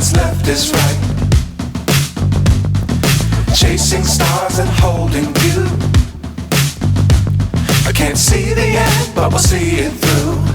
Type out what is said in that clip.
what's left is right. Chasing stars and holding you. I can't see the end, but we'll see it through.